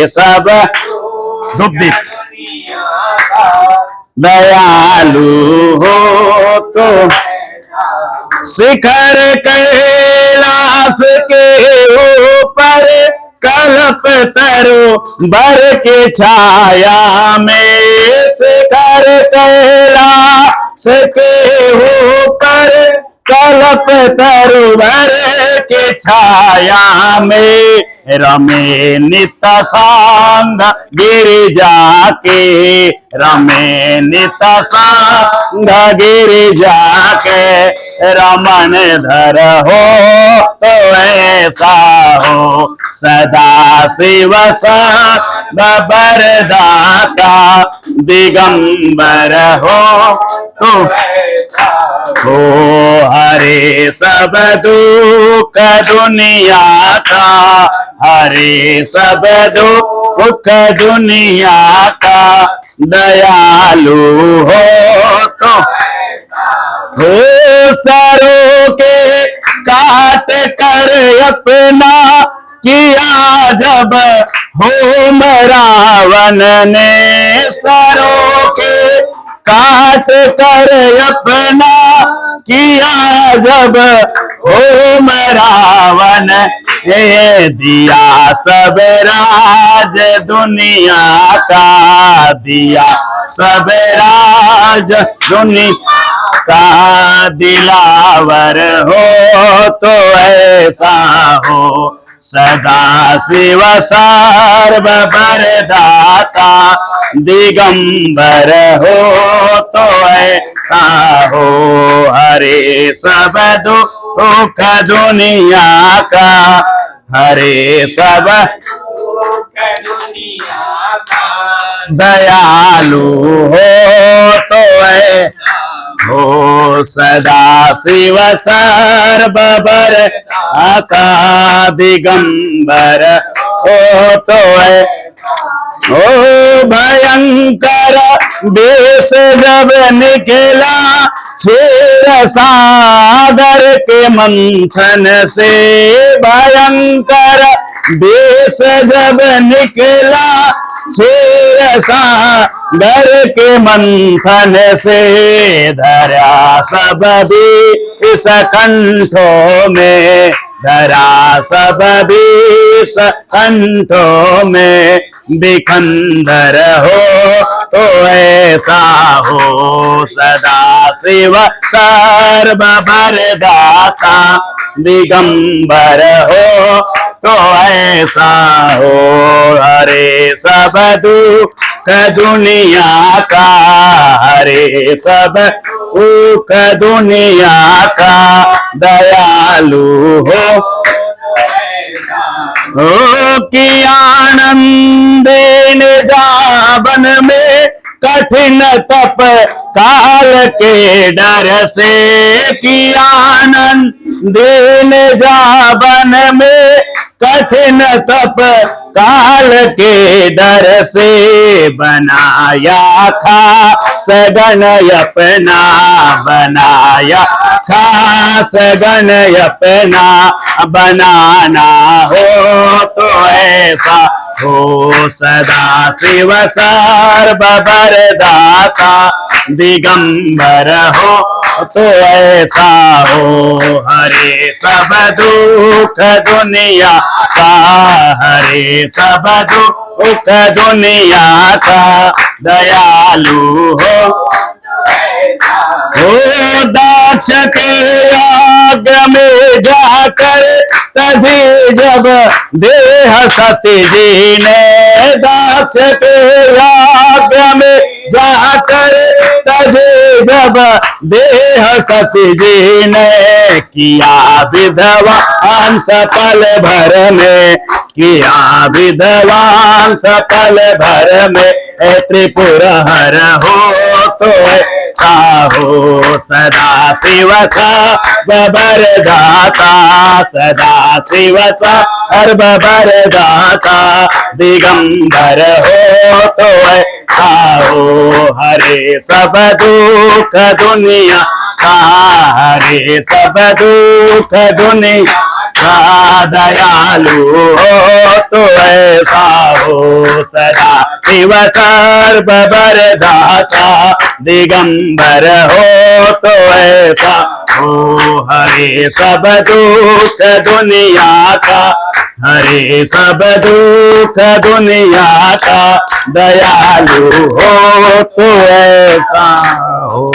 सब दुख दयालु हो तो शिखर कैलाश के ऊपर कल्प तरु बर के छाया में शिखर कैलाश के ऊपर कल्प तरुवर के छाया में रमे नित संग गिरिजा के रमे नित संग गिरिजा के रमन धर हो तो ऐसा हो सदा शिव बरदाता दिगंबर हो तो हो हरे सब दुख दुनिया का हरे सब दुख दुनिया का दयालु हो तो हो सरों के काट कर अपना किया जब होम रावण ने सरों के काट कर अपना किया जब होम रावण ये दिया सब राज दुनिया का दिया सब राज दुनिया का दिलावर हो तो ऐसा हो सदा शिव सर्व बरदाता दिगंबर हो तो ऐसा हो हरे सब दुख दुनिया का हरे सब दुनिया का दयालु हो तो ऐसा हो सदा शिव सर्व बरदाता दिगंबर हो तो ओ भयंकर बेस जब निकला क्षीर सागर के मंथन से भयंकर बेस जब निकला क्षीर सागर के मंथन से धरा सब भी इस कंठों में धरा सब बीस कंठों में बिखंदर हो तो ऐसा हो सदा शिव सर्व बरदाता दिगंबर हो तो ऐसा हो हरे सब दुख दुनिया का हरे सब दुख दुनिया का दयालु हो कि आनंद जावन में कठिन तप काल के डर से कि आनंद जावन में कठिन तप काल के डर से बनाया खास गण अपना बनाया खास गण अपना बनाना हो तो ऐसा हो सदा शिव सर्व बरदाता दिगंबर हो तो ऐसा हो हरे सब दुख दुनिया का हरे सब दुख दुनिया का दयालु हो दाक्ष के याग में जाकर तजी जब देह सती जी ने दाक्ष के याग में जाकर तजी जब देह सती जी ने किया विधवान सफल भर में किया विधवान सफल भर में त्रिपुर हर हो तो ऐसा हो सदा शिव सर्व बरदाता सदा शिव सर्व बरदाता दिगंबर हो तो ऐसा हो हरे सब दुख दुनिया का हरे सब दुख दुनिया दयालु हो तो ऐसा हो सदा शिव सर्व वरदाता दिगंबर हो तो ऐसा हो हरे सब दुख दुनिया का हरे सब दुख दुनिया का दयालु हो तो ऐसा हो।